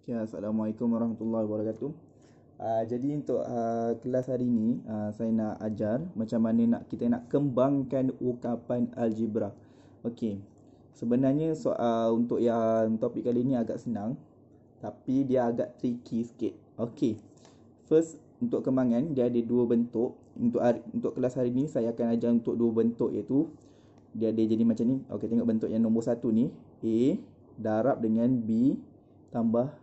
Okay, Assalamualaikum warahmatullahi wabarakatuh. Jadi untuk kelas hari ini saya nak ajar macam mana kita nak kembangkan ukapan algebra. Okey. Sebenarnya untuk yang topik kali ini agak senang tapi dia agak tricky sikit. Okey. First, untuk kembangan dia ada dua bentuk. Untuk kelas hari ini saya akan ajar untuk dua bentuk, iaitu dia ada jadi macam ni. Okey, tengok bentuk yang nombor satu ni, A darab dengan B tambah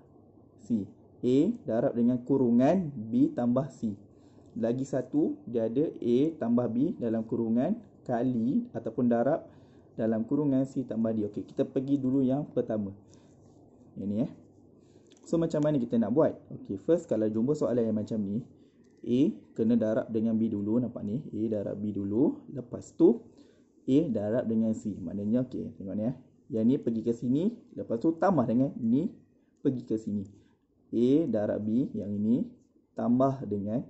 C. A darab dengan kurungan B tambah C. Lagi satu, dia ada A tambah B dalam kurungan kali ataupun darab dalam kurungan C tambah D. Okey, kita pergi dulu yang pertama. Ini So macam mana kita nak buat? Okey, first kalau jumpa soalan yang macam ni, A kena darab dengan B dulu, nampak ni? A darab B dulu, lepas tu A darab dengan C. Maknanya okey, tengok ni Yang ni pergi ke sini, lepas tu tambah dengan ni pergi ke sini. A darab B yang ini tambah dengan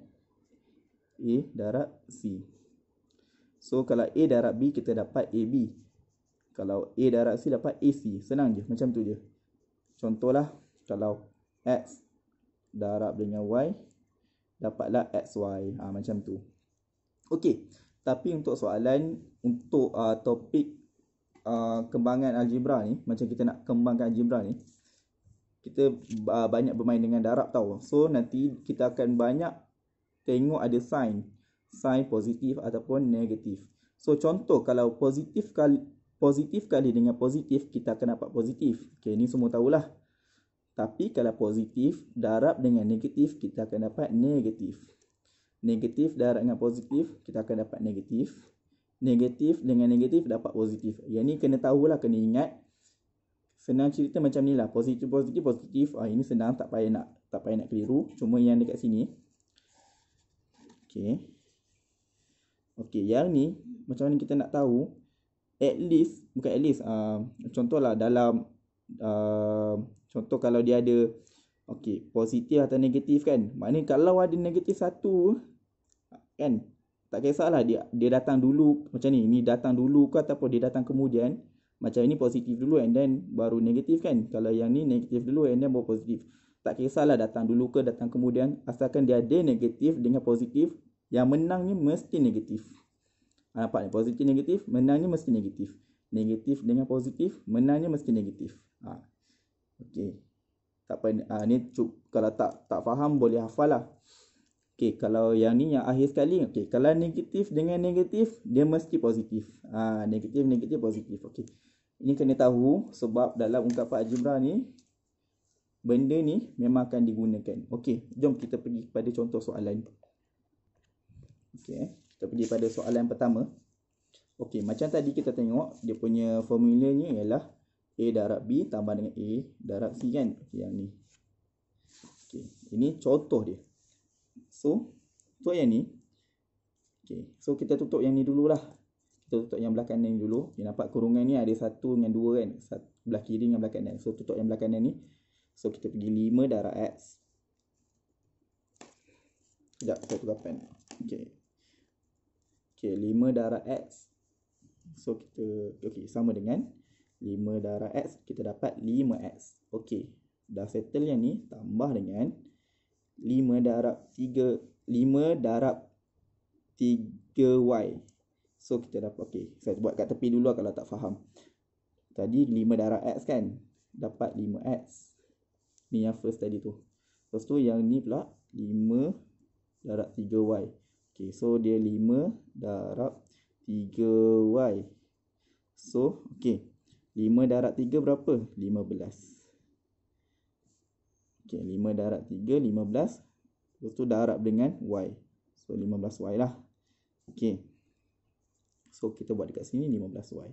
A darab C. So kalau A darab B kita dapat AB. Kalau A darab C dapat AC. Senang je, macam tu je. Contohlah kalau X darab dengan Y dapatlah XY. Macam tu. Okey. Tapi untuk soalan untuk topik kembangan algebra ni, macam kita nak kembangkan algebra ni, kita banyak bermain dengan darab tau. So nanti kita akan banyak tengok ada sign positif ataupun negatif. So contoh kalau positif kali dengan positif, kita akan dapat positif. Okay, ni semua tahulah. Tapi kalau positif darab dengan negatif, kita akan dapat negatif. Negatif darab dengan positif, kita akan dapat negatif. Negatif dengan negatif dapat positif. Yang ni kena tahulah, kena ingat. Senang cerita macam ni lah. Positif. Ini senang, tak payah nak keliru. Cuma yang dekat sini. Okey, yang ni macam mana kita nak tahu? Contohlah dalam contoh kalau dia ada positif atau negatif kan. Maknanya kalau ada negatif satu kan, tak kisahlah dia datang dulu macam ni. Ni datang dulu ke ataupun dia datang kemudian. Macam ini positif dulu and then baru negatif kan. Kalau yang ni negatif dulu and then baru positif. Tak kisahlah datang dulu ke datang kemudian. Asalkan dia ada negatif dengan positif, yang menangnya mesti negatif. Nampak ni? Positif negatif, menangnya mesti negatif. Negatif dengan positif, menangnya mesti negatif. Okey. Tak apa, ni kalau tak faham boleh hafal lah. Okey, kalau yang ni yang akhir sekali. Okey, kalau negatif dengan negatif, dia mesti positif. Negatif positif. Okey. Ini kena tahu sebab dalam ungkapan algebra ni benda ni memang akan digunakan. Okey, jom kita pergi kepada contoh soalan. Okey, kita pergi pada soalan pertama. Okey, macam tadi kita tengok dia punya formulanya ialah A darab B tambah dengan A darab C kan. Okey, yang ni. Okey, ini contoh dia. So, untuk yang ni. Okey, so kita tutup yang ni dululah. Kita tutup yang belah kanan ni dulu. Dia nampak kurungan ni ada 1 dengan 2 kan. Belah kiri dengan belah kanan. So tutup yang belah kanan ni. So kita pergi 5 darab X. Sekejap, saya tukar pen. Okey. Okey, 5 darab X. So kita, sama dengan 5 darab X. Kita dapat 5X. Okey. Dah settle yang ni. Tambah dengan 5 darab 3. 5 darab 3Y. So kita dapat, saya buat kat tepi dulu kalau tak faham. Tadi 5 darab X kan, dapat 5X. Ni yang first tadi tu. Lepas tu yang ni pula 5 darab 3Y. Okey, so dia 5 darab 3Y. So, 5 darab 3 berapa? 15. Okey, 5 darab 3, 15. Lepas tu darab dengan Y. So, 15Y lah. Okey. So kita buat dekat sini 15Y.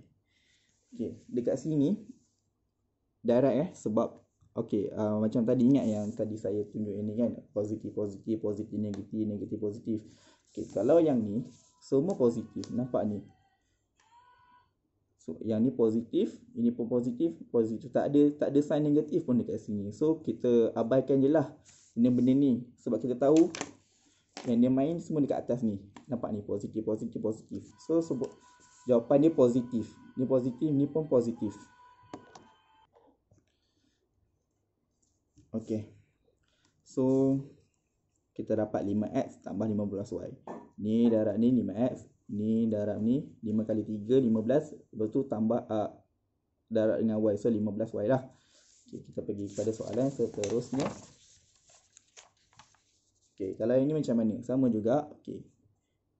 Okey, dekat sini darab sebab macam tadi ingat yang tadi saya tunjuk ini kan, positif negatif positif. Okey, kalau yang ni semua positif, nampak ni. So yang ni positif, ini pun positif. Tak ada sign negatif pun dekat sini. So kita abaikan je lah benda-benda ni sebab kita tahu yang dia main semua dekat atas ni. Nampak ni positif. So sebut jawapan dia positif. Ni positif, ni pun positif. Okey. So kita dapat 5x tambah 15y. Ni darab ni 5x, ni darab ni 5 kali 3 15, lepas tu tambah darab dengan y, so 15y lah. Okey, kita pergi pada soalan seterusnya. Okey, kalau ini macam mana? Sama juga. Okey.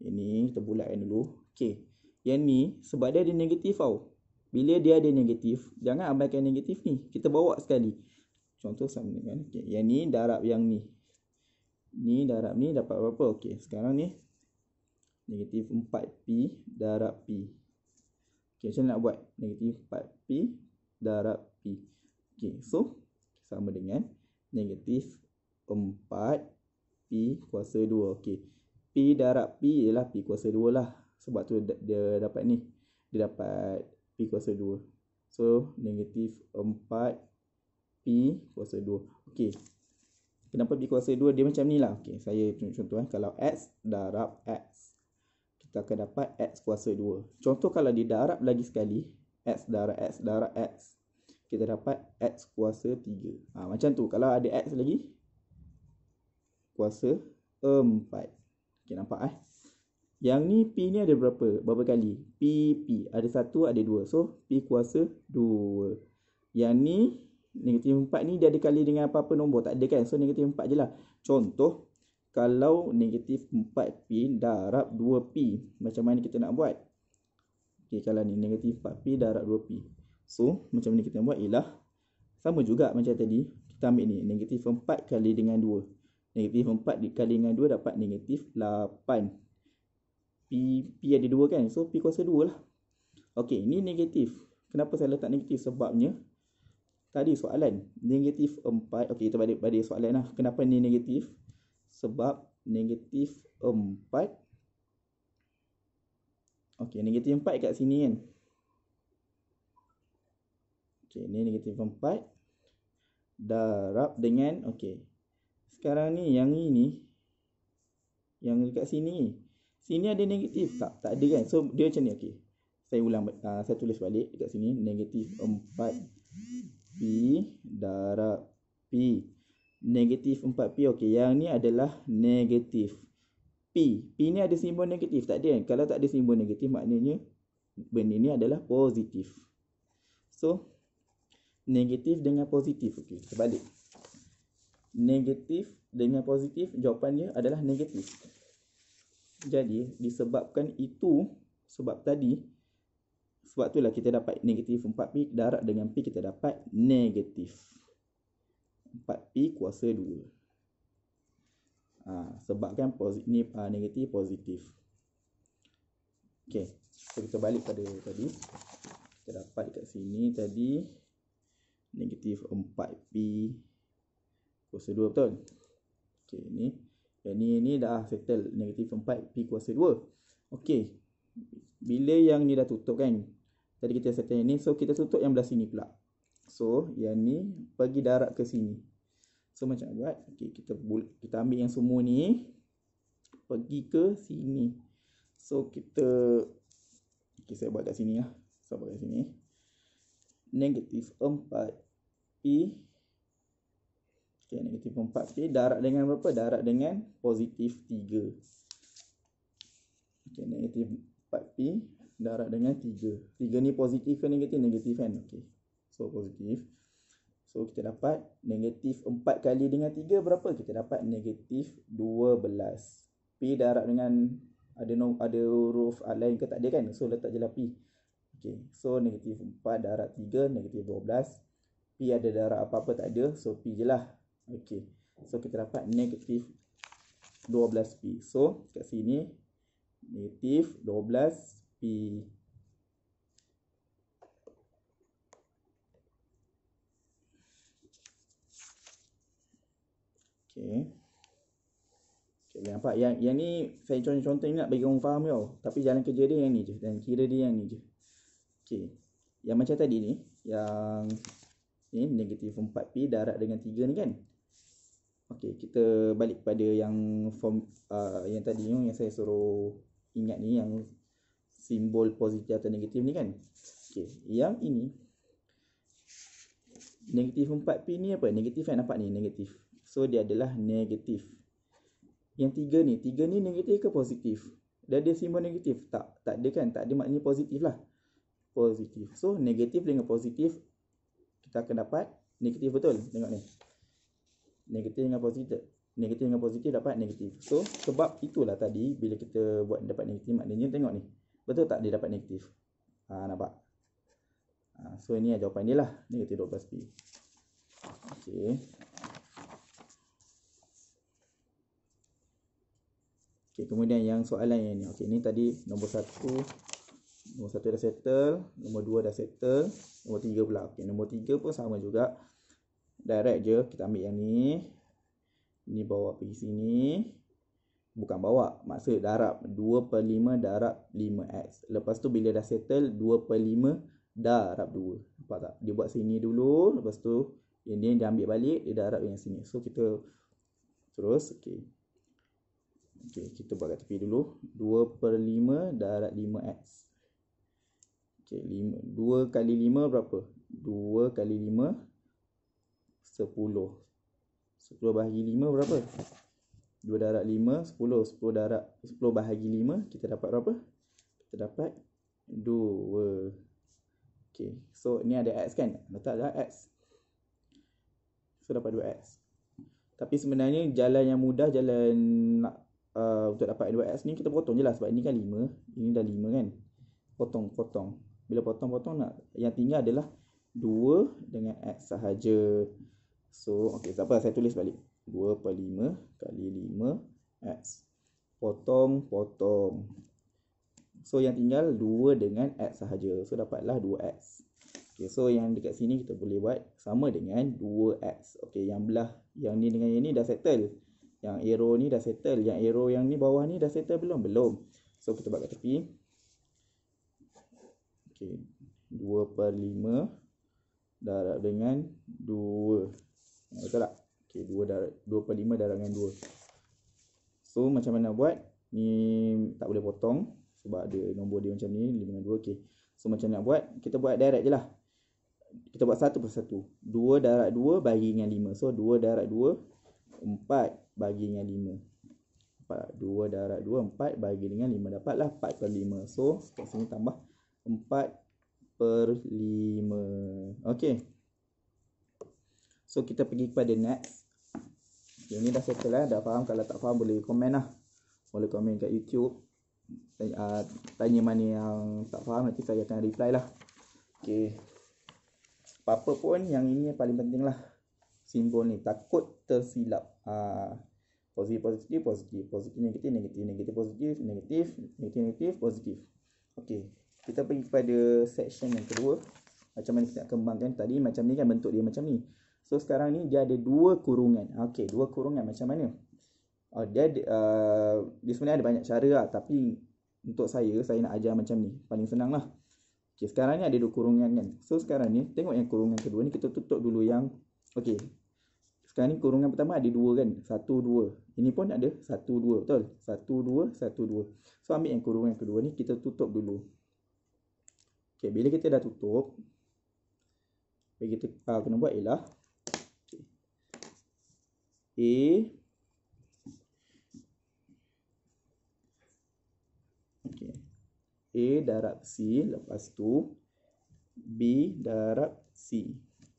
Ini kita bulatkan dulu. Okey. Yang ni sebab dia ada negatif tau. Bila dia ada negatif, jangan abaikan negatif ni. Kita bawa sekali. Contoh sama dengan yang ni darab yang ni. Ni darab ni dapat berapa? Okey, sekarang ni negatif 4pi darab pi. Okey, macam mana nak buat? Negatif 4pi darab pi. Okey, so sama dengan negatif 4pi kuasa 2. Okey, pi darab pi ialah pi kuasa 2 lah. Sebab tu dia dapat ni. Dia dapat pi kuasa 2. So, negatif 4pi kuasa 2. Okey. Kenapa pi kuasa 2? Dia macam ni lah. Okey, saya tunjuk contoh. Kalau x darab x, kita akan dapat x kuasa 2. Contoh kalau didarab lagi sekali, x darab x, kita dapat x kuasa 3. Macam tu. Kalau ada x lagi, kuasa 4. Okey, nampak Yang ni pi ni ada berapa? Berapa kali? Pi. Ada 1, ada 2. So, pi kuasa 2. Yang ni, negatif 4 ni dia ada kali dengan apa-apa nombor? Tak ada kan? So, negatif 4 je lah. Contoh, kalau negatif 4pi darab 2pi, macam mana kita nak buat? Okey, kalau ni negatif 4pi darab 2pi. So, macam mana kita buat ialah sama juga macam tadi. Kita ambil ni, negatif 4 kali dengan 2. Negatif 4 dikali dengan 2 dapat negatif 8. Pi ada 2 kan? So, pi kuasa 2 lah. Okey, ni negatif. Kenapa saya letak negatif? Sebabnya, tadi soalan, negatif 4. Okey, kita balik pada soalan lah. Kenapa ni negatif? Sebab negatif 4. Okey, negatif 4 kat sini kan? Okey, ni negatif 4. Darab dengan, okey. Sekarang ni, yang ini. Yang dekat sini. Sini ada negatif tak? Tak ada kan? So, dia macam ni. Okey. Saya ulang, saya tulis balik dekat sini. Negatif 4pi darab pi. Negatif 4pi. Okey, yang ni adalah negatif. Pi ni ada simbol negatif. Tak ada kan? Kalau tak ada simbol negatif, maknanya benda ni adalah positif. So, negatif dengan positif. Okey, kita balik. Negatif dengan positif, jawapannya adalah negatif. Jadi, disebabkan itu, sebab itulah kita dapat negatif 4pi darab dengan pi, kita dapat negatif 4pi kuasa 2. Sebabkan ni negatif positif. Okey, so kita balik pada tadi. Kita dapat dekat sini tadi negatif 4pi kuasa 2, betul? Okey, ni dah settle negatif 4pi kuasa 2. Okey. Bila yang ni dah tutup kan? Tadi kita settle yang ni, so kita tutup yang belah sini pula. So, yang ni pergi darab ke sini. So, macam buat? Okey, kita ambil yang semua ni pergi ke sini. So, okey, saya buat kat sini lah. Saya buat kat sini. Negatif 4pi. Okay, negatif 4pi darab dengan berapa? Darab dengan positif 3. Okay, negatif 4pi darab dengan 3. 3 ni positif ke negatif? Negatif kan? Okay. So, positif. So, kita dapat negatif 4 kali dengan 3 berapa? Kita dapat negatif 12. Pi darab dengan ada huruf lain ke tak ada kan? So, letak je lah pi. Okay. So, negatif 4 darab 3, negatif 12. Pi ada darab apa-apa tak ada. So, pi je lah. Okey. So, kita dapat negatif 12pi. So, kat sini negatif 12pi. Okey. Okey, nampak? Yang ni saya contoh ni nak bagi orang faham tau. Tapi jalan kerja dia yang ni je. Dan kira dia yang ni je. Okey. Yang macam tadi ni. Yang ni negatif 4pi darab dengan 3 ni kan? Okey, kita balik pada yang form yang tadi yang saya suruh ingat ni, yang simbol positif atau negatif ni kan. Okey, yang ini Negatif 4P ni apa? Negatif kan, nampak ni negatif. So dia adalah negatif. Yang 3 ni negatif ke positif? Dia ada simbol negatif? Tak ada kan? Tak ada, maknanya positif lah. Positif. So negatif dengan positif kita akan dapat negatif, betul? Tengok ni. Negatif dengan positif dapat negatif. So sebab itulah tadi bila kita buat dapat negatif, maknanya tengok ni. Betul tak dia dapat negatif? Nampak? So ini jawapan dia lah, negatif 12P. Okey. Okey, kemudian yang soalan yang ni. Okey, ni tadi nombor 1 dah settle, nombor 2 dah settle, nombor 3 pula. Okey, nombor 3 pun sama juga. Direct je, kita ambil yang ni. Ni bawa pergi sini. Bukan bawa, maksud darab 2/5 darab 5x. Lepas tu bila dah settle 2/5 darab 2. Nampak tak? Dia buat sini dulu, lepas tu ini dia ambil balik, dia darab yang sini. So kita terus, okey. Okey, kita buat kat tepi dulu. 2/5 darab 5x. Okey, 2 kali 5 berapa? 2 kali 5 10. 10 bahagi 5 berapa? 2 darab 5 10. 10 bahagi 5 kita dapat berapa? Kita dapat 2. Okey, so ni ada x kan? Letaklah x. So dapat 2x. Tapi sebenarnya jalan yang mudah, jalan nak untuk dapat 2x ni kita potong je lah. Sebab ini kan 5, ini dah 5 kan. Potong. Bila potong nak, yang tinggal adalah 2 dengan x sahaja. So okey, tak apa, saya tulis balik. 2/5 kali 5x. Potong. So yang tinggal 2 dengan x sahaja. So dapatlah 2x. Okay, so yang dekat sini kita boleh buat sama dengan 2x. Okay, yang belah, yang ni dengan yang ni dah settle. Yang arrow ni dah settle. Yang arrow yang ni bawah ni dah settle belum? Belum. So kita buat kat tepi. Okay, 2/5 darab dengan 2. Betul tak? Okay, 2/5 darab dengan 2. So macam mana buat? Ni tak boleh potong sebab ada nombor dia macam ni, 5 dengan 2. Okay, so macam nak buat? Kita buat direct je lah. Kita buat satu persatu. 2 darab 2 bagi dengan 5. So 2 darab 2 4 bagi dengan 5. 2 darab 2 4 bagi dengan 5. Dapatlah 4/5. So kat sini tambah 4/5. Okay, so kita pergi kepada next. Okay, ni dah settle lah, dah faham. Kalau tak faham boleh komen lah. Boleh komen kat YouTube. Tanya mana yang tak faham, nanti saya akan reply lah. Okay, apa-apa pun yang ini yang paling penting lah. Simbol ni, takut tersilap. Positif, negatif, positif. Okay, kita pergi kepada section yang kedua. Macam mana kita nak kembangkan. Tadi macam ni kan bentuk dia macam ni. So sekarang ni dia ada 2 kurungan. Okey, 2 kurungan macam mana? Dia sebenarnya ada banyak cara lah, tapi untuk saya nak ajar macam ni. Paling senang lah. Okey, sekarang ni ada 2 kurungan kan. So sekarang ni tengok yang kurungan kedua ni, kita tutup dulu yang okey. Sekarang ni kurungan pertama ada 2 kan? 1 2. Ini pun ada 1 2, betul? 1 2 1 2. So ambil yang kurungan kedua ni, kita tutup dulu. Okey, bila kita dah tutup, apa kita kena buat ialah A A darab C, lepas tu B darab C.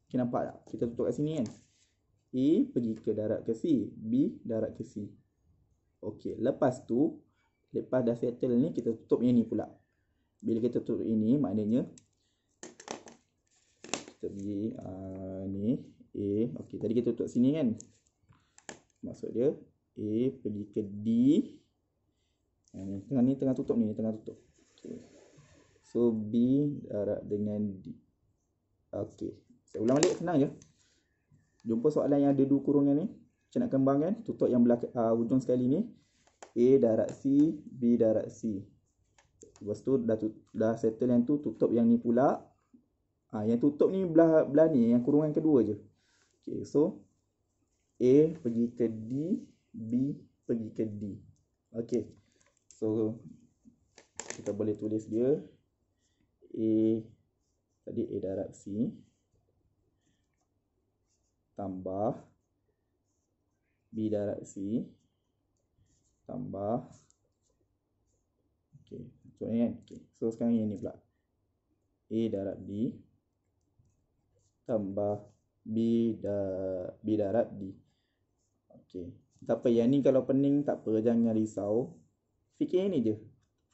Okay, nampak tak? Kita tutup kat sini kan. A pergi ke darab ke C, B darab ke C. Okey, lepas tu, lepas dah settle ni, kita tutup yang ni pula. Bila kita tutup ini, maknanya kita pergi ni A. Okey, tadi kita tutup sini kan. Maksud dia A pergi ke D. Tengah tutup ni, tengah tutup. Okay. So B darab dengan D. Okey, saya ulang balik, senang je. Jumpa soalan yang ada 2 kurungan ni, macam nak kembangkan. Tutup yang belah hujung sekali ni, A darab C, B darab C. Lepas tu dah settle yang tu, tutup yang ni pula. Yang tutup ni belah ni, yang kurungan kedua je. Okay, so A pergi ke D, B pergi ke D. Okay, so kita boleh tulis dia A, tadi A darab C, tambah B darab C tambah contohnya kan. So sekarang yang ni pula A darab D tambah B darab D. Tak apa, yang ni kalau pening tak apa, jangan risau. Fikir ni je,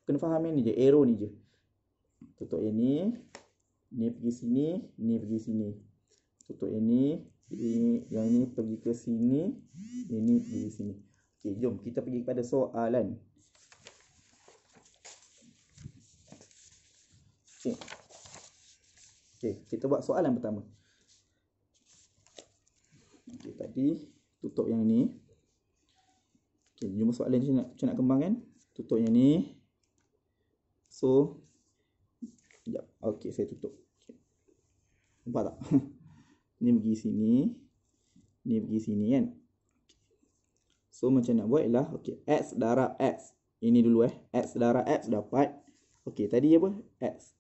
kena faham yang ni je, arrow ni je. Tutup yang ni pergi sini, ni pergi sini. Tutup yang ni pergi ke sini, yang ni pergi ke sini. Jom kita pergi kepada soalan. Kita buat soalan pertama. Tadi tutup yang ni. Jom soalan macam nak kembangkan. Tutup yang ni. So sekejap. Saya tutup. Nampak tak? Ni pergi sini, ni pergi sini kan. So macam nak buat ialah X darab X. Ini dulu X darab X dapat. Tadi apa? X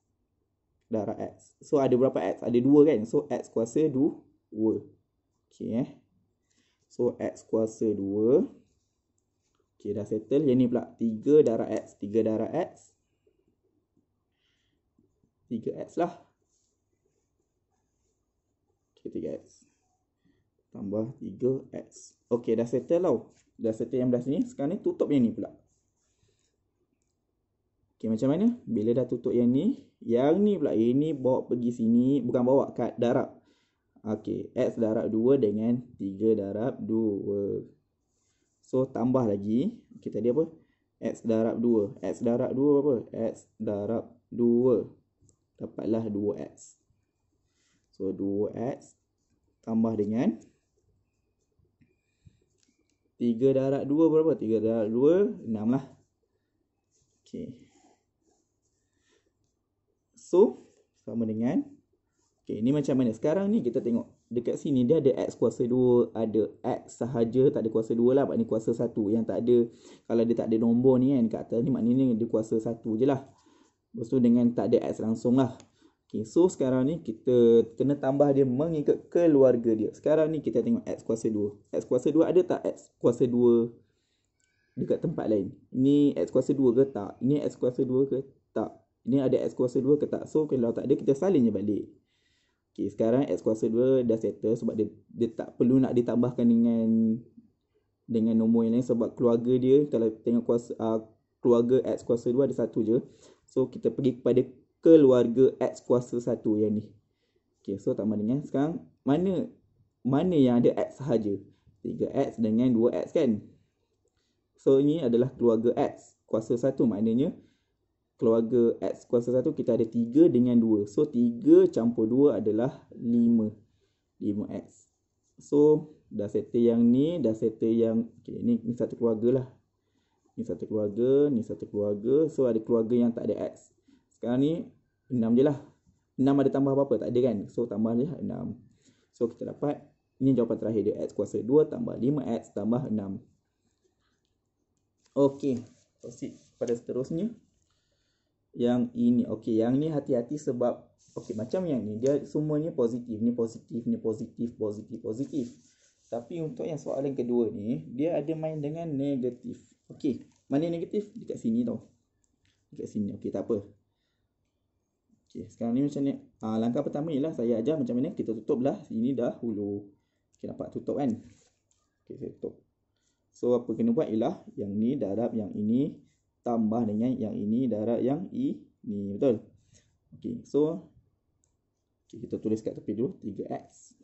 darab X. So ada berapa X? Ada 2 kan? So X kuasa 2. So X kuasa 2. Dah settle. Yang ni pula 3 darab X. 3 darab X 3X lah. 3X tambah 3X. Dah settle tau. Dah settle yang belah sini. Sekarang ni tutup yang ni pula. Macam mana? Bila dah tutup yang ni pula, ini bawa pergi sini. Bukan bawa, kat darab. X darab 2 dengan 3 darab 2. So tambah lagi. Tadi apa? X darab 2. X darab 2 apa? X darab 2. Dapatlah 2X. So 2X tambah dengan 3 darab 2 berapa? 3 darab 2, 6 lah. So sama dengan ni macam mana? Sekarang ni kita tengok dekat sini dia ada X kuasa 2, ada X sahaja, tak ada kuasa 2 lah. Maknanya kuasa 1 yang tak ada. Kalau dia tak ada nombor ni kan kat atas ni, maknanya dia kuasa 1 je lah. Lepas tu dengan tak ada X langsung lah. So sekarang ni kita kena tambah dia mengikut keluarga dia. Sekarang ni kita tengok X kuasa 2. X kuasa 2 ada tak X kuasa 2 dekat tempat lain? Ini X kuasa 2 ke tak? Ini X kuasa 2 ke tak? Ini ada X kuasa 2 ke tak? So kalau tak ada, kita salin je balik. Sekarang X kuasa 2 dah settle sebab dia tak perlu nak ditambahkan dengan nombor yang lain sebab keluarga dia, kalau tengok keluarga X kuasa 2 ada satu je. So kita pergi kepada keluarga X kuasa 1 yang ni. So tambah dengan sekarang mana yang ada X sahaja? 3X dengan 2X kan. So ini adalah keluarga X kuasa 1, maknanya keluarga X kuasa 1 kita ada 3 dengan 2. So 3 campur 2 adalah 5X. So dah settle yang ni, dah settle yang ni satu keluarga lah. Ni satu keluarga, ni satu keluarga. So ada keluarga yang tak ada X. Sekarang ni 6 je lah. 6 ada tambah apa-apa? Tak ada kan? So tambah je 6. So kita dapat, ini jawapan terakhir dia. X kuasa 2 tambah 5X tambah 6. Proceed pada seterusnya. Yang ini, yang ni hati-hati sebab macam yang ni dia semuanya positif, ni positif, ni positif, positif, positif. Tapi untuk yang soalan kedua ni dia ada main dengan negatif. Mana negatif? Dekat sini tau. Dekat sini. Tak apa. Sekarang ni macam ni. Langkah pertama ialah saya ajar macam mana kita tutup belah sini dahulu. Nampak tutup kan? Saya tutup. So apa kena buat ialah yang ni darab yang ini tambah dengan yang ini darab yang ini, betul? So kita tulis kat tepi dulu 3X